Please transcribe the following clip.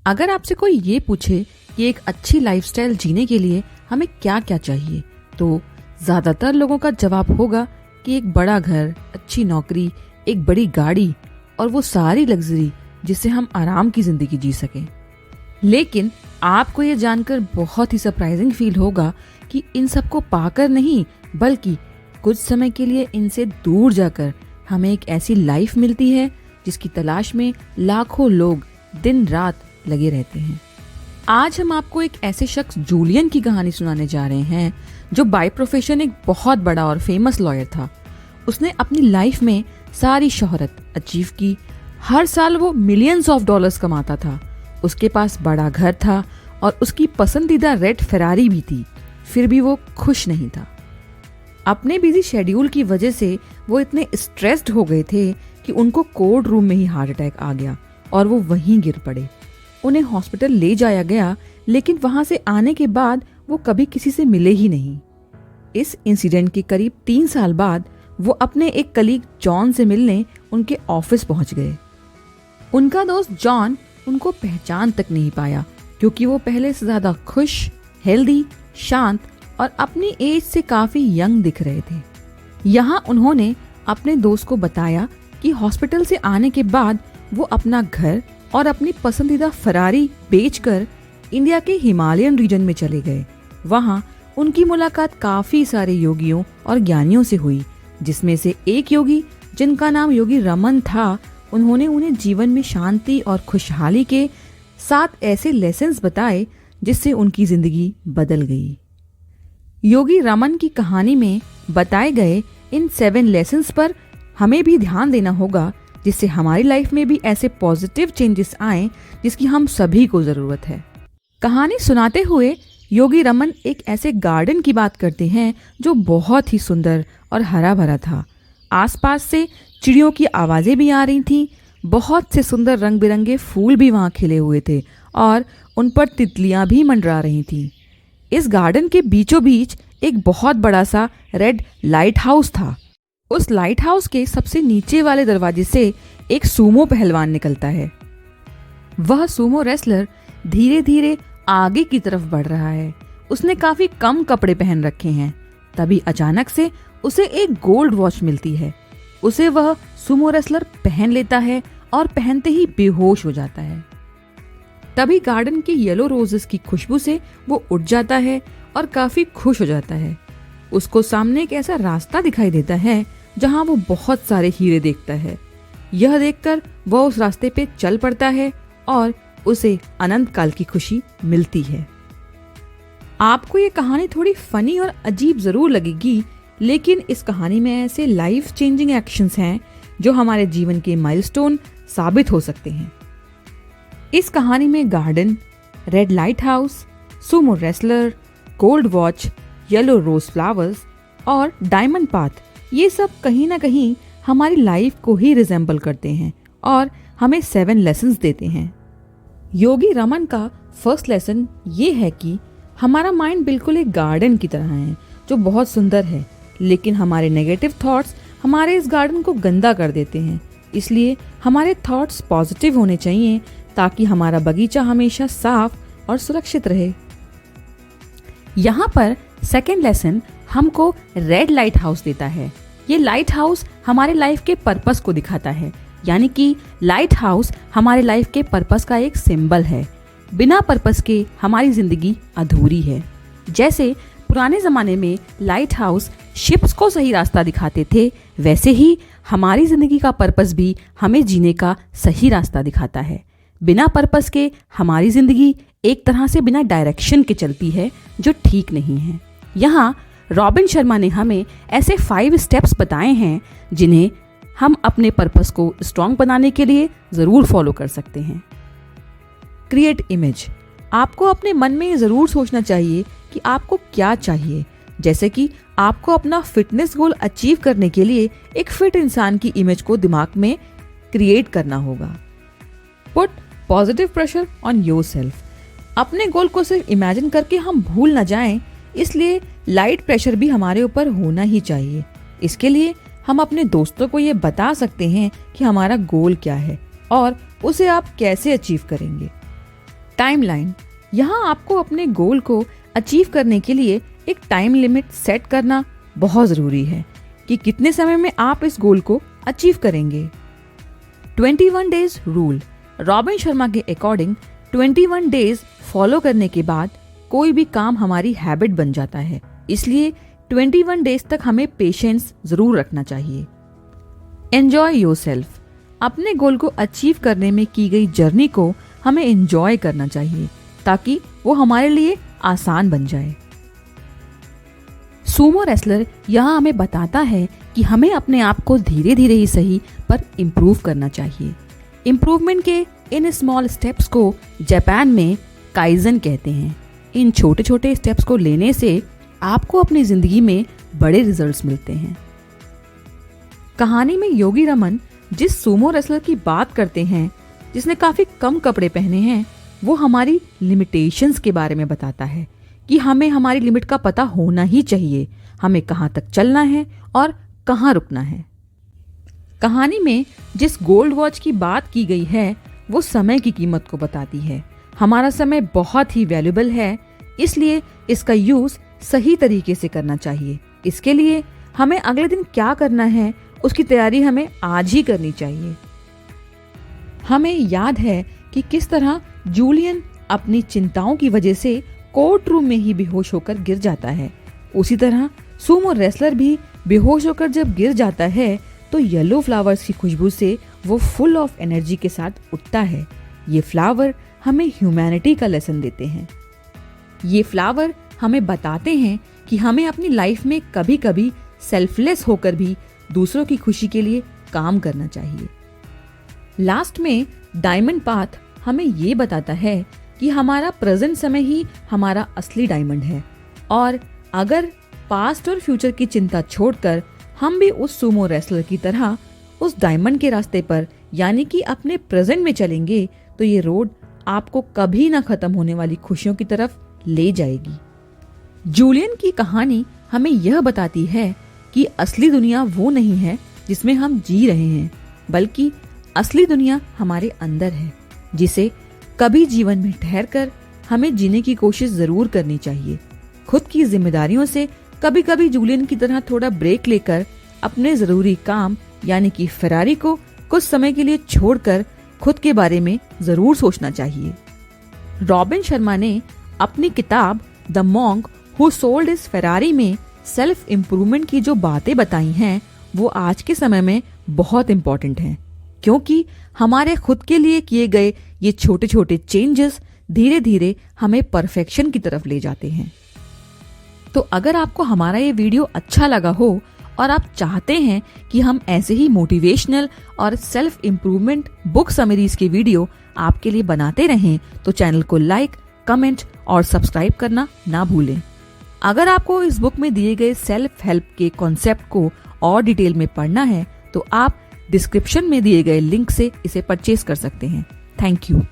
अगर आपसे कोई ये पूछे कि एक अच्छी लाइफस्टाइल जीने के लिए हमें क्या क्या चाहिए, तो ज्यादातर लोगों का जवाब होगा कि एक बड़ा घर, अच्छी नौकरी, एक बड़ी गाड़ी और वो सारी लग्जरी जिससे हम आराम की जिंदगी जी सकें। लेकिन आपको ये जानकर बहुत ही सरप्राइजिंग फील होगा कि इन सबको पाकर नहीं, बल्कि कुछ समय के लिए इनसे दूर जाकर हमें एक ऐसी लाइफ मिलती है जिसकी तलाश में लाखों लोग दिन रात लगे रहते हैं। आज हम आपको एक ऐसे शख्स जूलियन की कहानी सुनाने जा रहे हैं जो बाय प्रोफेशन एक बहुत बड़ा और फेमस लॉयर था। उसने अपनी लाइफ में सारी शोहरत अचीव की। हर साल वो मिलियंस ऑफ डॉलर्स कमाता था। उसके पास बड़ा घर था और उसकी पसंदीदा रेड फेरारी भी थी। फिर भी वो खुश नहीं था। अपने बिजी शेड्यूल की वजह से वो इतने स्ट्रेस्ड हो गए थे कि उनको कोर्ट रूम में ही हार्ट अटैक आ गया और वो वहीं गिर पड़े। उन्हें हॉस्पिटल ले जाया गया, लेकिन वहां से आने के बाद वो कभी किसी से मिले ही नहीं। इस इंसिडेंट के करीब 3 साल बाद वो अपने एक कलीग जॉन से मिलने उनके ऑफिस पहुंच गए। उनका दोस्त जॉन उनको पहचान तक नहीं पाया, क्योंकि वो पहले से ज्यादा खुश, हेल्दी, शांत और अपनी एज से काफी यंग दिख रहे थे। यहाँ उन्होंने अपने दोस्त को बताया कि हॉस्पिटल से आने के बाद वो अपना घर और अपनी पसंदीदा फरारी बेचकर इंडिया के हिमालयन रीजन में चले गए। वहाँ उनकी मुलाकात काफी सारे योगियों और ज्ञानियों से हुई, जिसमें से एक योगी जिनका नाम योगी रमन था, उन्होंने उन्हें जीवन में शांति और खुशहाली के 7 ऐसे लेसन्स बताए जिससे उनकी जिंदगी बदल गई। योगी रमन की कहानी में बताए गए इन 7 लेसन्स पर हमें भी ध्यान देना होगा, जिससे हमारी लाइफ में भी ऐसे पॉजिटिव चेंजेस आए जिसकी हम सभी को जरूरत है। कहानी सुनाते हुए योगी रमन एक ऐसे गार्डन की बात करते हैं जो बहुत ही सुंदर और हरा भरा था। आसपास से चिड़ियों की आवाजें भी आ रही थीं। बहुत से सुंदर रंग बिरंगे फूल भी वहाँ खिले हुए थे और उन पर तितलियां भी मंडरा रही थीं। इस गार्डन के बीचों बीच एक बहुत बड़ा सा रेड लाइट हाउस था। उस लाइट हाउस के सबसे नीचे वाले दरवाजे से एक सूमो पहलवान निकलता है। वह सूमो रेसलर धीरे धीरे आगे की तरफ बढ़ रहा है। उसने काफी कम कपड़े पहन रखे हैं। तभी अचानक से उसे एक गोल्ड वॉच मिलती है। उसे वह सूमो रेसलर पहन लेता है और पहनते ही बेहोश हो जाता है। तभी गार्डन के येलो रोजेस की खुशबू से वो उठ जाता है और काफी खुश हो जाता है। उसको सामने एक ऐसा रास्ता दिखाई देता है जहां वो बहुत सारे हीरे देखता है। यह देखकर वह उस रास्ते पे चल पड़ता है और उसे अनंत काल की खुशी मिलती है। आपको ये कहानी थोड़ी फनी और अजीब जरूर लगेगी, लेकिन इस कहानी में ऐसे लाइफ चेंजिंग एक्शंस हैं जो हमारे जीवन के माइलस्टोन साबित हो सकते हैं। इस कहानी में garden, red light house, sumo wrestler, gold watch, yellow rose flowers और डायमंड पाथ, ये सब कहीं ना कहीं हमारी लाइफ को ही रिजेंबल करते हैं और हमें 7 लेसन्स देते हैं। योगी रमन का फर्स्ट लेसन ये है कि हमारा माइंड बिल्कुल एक गार्डन की तरह है जो बहुत सुंदर है, लेकिन हमारे नेगेटिव थॉट्स हमारे इस गार्डन को गंदा कर देते हैं। इसलिए हमारे थॉट्स पॉजिटिव होने चाहिए ताकि हमारा बगीचा हमेशा साफ और सुरक्षित रहे। यहाँ पर सेकेंड लेसन हमको रेड लाइट हाउस देता है। ये लाइट हाउस हमारे लाइफ के पर्पस को दिखाता है, यानी कि लाइट हाउस हमारे लाइफ के पर्पस का एक सिंबल है। बिना पर्पस के हमारी जिंदगी अधूरी है। जैसे पुराने जमाने में लाइट हाउस शिप्स को सही रास्ता दिखाते थे, वैसे ही हमारी जिंदगी का पर्पस भी हमें जीने का सही रास्ता दिखाता है। बिना पर्पस के हमारी जिंदगी एक तरह से बिना डायरेक्शन के चलती है, जो ठीक नहीं है। यहाँ रॉबिन शर्मा ने हमें ऐसे 5 स्टेप्स बताए हैं जिन्हें हम अपने पर्पस को स्ट्रॉन्ग बनाने के लिए जरूर फॉलो कर सकते हैं। Create image. आपको अपने मन में जरूर सोचना चाहिए कि आपको क्या चाहिए। जैसे कि आपको अपना फिटनेस गोल अचीव करने के लिए एक फिट इंसान की इमेज को दिमाग में क्रिएट करना होगा। Put positive pressure on yourself. अपने गोल को सिर्फ इमेजिन करके हम भूल ना जाएं, इसलिए लाइट प्रेशर भी हमारे ऊपर होना ही चाहिए। इसके लिए हम अपने दोस्तों को ये बता सकते हैं कि हमारा गोल क्या है और उसे आप कैसे अचीव करेंगे। टाइमलाइन, यहाँ आपको अपने गोल को अचीव करने के लिए एक टाइम लिमिट सेट करना बहुत जरूरी है कि कितने समय में आप इस गोल को अचीव करेंगे। 21 डेज रूल, रॉबिन शर्मा के अकॉर्डिंग 21 डेज फॉलो करने के बाद कोई भी काम हमारी हैबिट बन जाता है, इसलिए 21 डेज तक हमें पेशेंस जरूर रखना चाहिए। एंजॉय योरसेल्फ, अपने गोल को अचीव करने में की गई जर्नी को हमें एंजॉय करना चाहिए ताकि वो हमारे लिए आसान बन जाए। सूमो रेसलर यहाँ हमें बताता है कि हमें अपने आप को धीरे धीरे ही सही पर इम्प्रूव करना चाहिए। इम्प्रूवमेंट के इन स्मॉल स्टेप्स को जापान में काइजन कहते हैं। इन छोटे छोटे स्टेप्स को लेने से आपको अपनी जिंदगी में बड़े रिजल्ट्स मिलते हैं। कहानी में योगी रमन जिस सूमो रेसलर की बात करते हैं जिसने काफी कम कपड़े पहने हैं, वो हमारी लिमिटेशंस के बारे में बताता है कि हमें हमारी लिमिट का पता होना ही चाहिए, हमें कहाँ तक चलना है और कहाँ रुकना है। कहानी में जिस गोल्ड वॉच की बात की गई है वो समय की कीमत को बताती है। हमारा समय बहुत ही वैल्यूएबल है, इसलिए इसका यूज सही तरीके से करना चाहिए। इसके लिए हमें अगले दिन क्या करना है उसकी तैयारी हमें आज ही करनी चाहिए। हमें याद है कि किस तरह जूलियन अपनी चिंताओं की वजह से कोर्ट रूम में ही बेहोश होकर गिर जाता है। उसी तरह सूमो रेसलर भी बेहोश होकर जब गिर जाता है तो येलो फ्लावर्स की खुशबू से वो फुल ऑफ एनर्जी के साथ उठता है। ये फ्लावर हमें ह्यूमैनिटी का लेसन देते हैं। ये फ्लावर हमें बताते हैं कि हमें अपनी लाइफ में कभी कभी सेल्फलेस होकर भी दूसरों की खुशी के लिए काम करना चाहिए। लास्ट में डायमंड पाथ हमें ये बताता है कि हमारा प्रेजेंट समय ही हमारा असली डायमंड है और अगर पास्ट और फ्यूचर की चिंता छोड़कर हम भी उस सूमो रेसलर की तरह उस डायमंड के रास्ते पर यानी कि अपने प्रेजेंट में चलेंगे तो ये रोड आपको कभी ना खत्म होने वाली खुशियों की तरफ ले जाएगी। जूलियन की कहानी हमें यह बताती है कि असली दुनिया वो नहीं है जिसमें हम जी रहे हैं, बल्कि असली दुनिया हमारे अंदर है, जिसे कभी जीवन में ठहरकर हमें जीने की कोशिश जरूर करनी चाहिए। खुद की जिम्मेदारियों से कभी कभी जूलियन की तरह थोड़ा ब्रेक लेकर अपने जरूरी काम यानी कि फेरारी को कुछ समय के लिए छोड़कर खुद के बारे में जरूर सोचना चाहिए। रॉबिन शर्मा ने अपनी किताब the monk who sold his Ferrari में सेल्फ इम्प्रूवमेंट की जो बातें बताई हैं वो आज के समय में बहुत इम्पोर्टेंट हैं, क्योंकि हमारे खुद के लिए किए गए ये छोटे छोटे चेंजेस धीरे धीरे हमें परफेक्शन की तरफ ले जाते हैं। तो अगर आपको हमारा ये वीडियो अच्छा लगा हो और आप चाहते हैं कि हम ऐसे ही मोटिवेशनल और सेल्फ इम्प्रूवमेंट बुक समरीज के वीडियो आपके लिए बनाते रहें तो चैनल को लाइक, कमेंट और सब्सक्राइब करना ना भूलें। अगर आपको इस बुक में दिए गए सेल्फ हेल्प के कॉन्सेप्ट को और डिटेल में पढ़ना है तो आप डिस्क्रिप्शन में दिए गए लिंक से इसे परचेज कर सकते हैं। Thank you.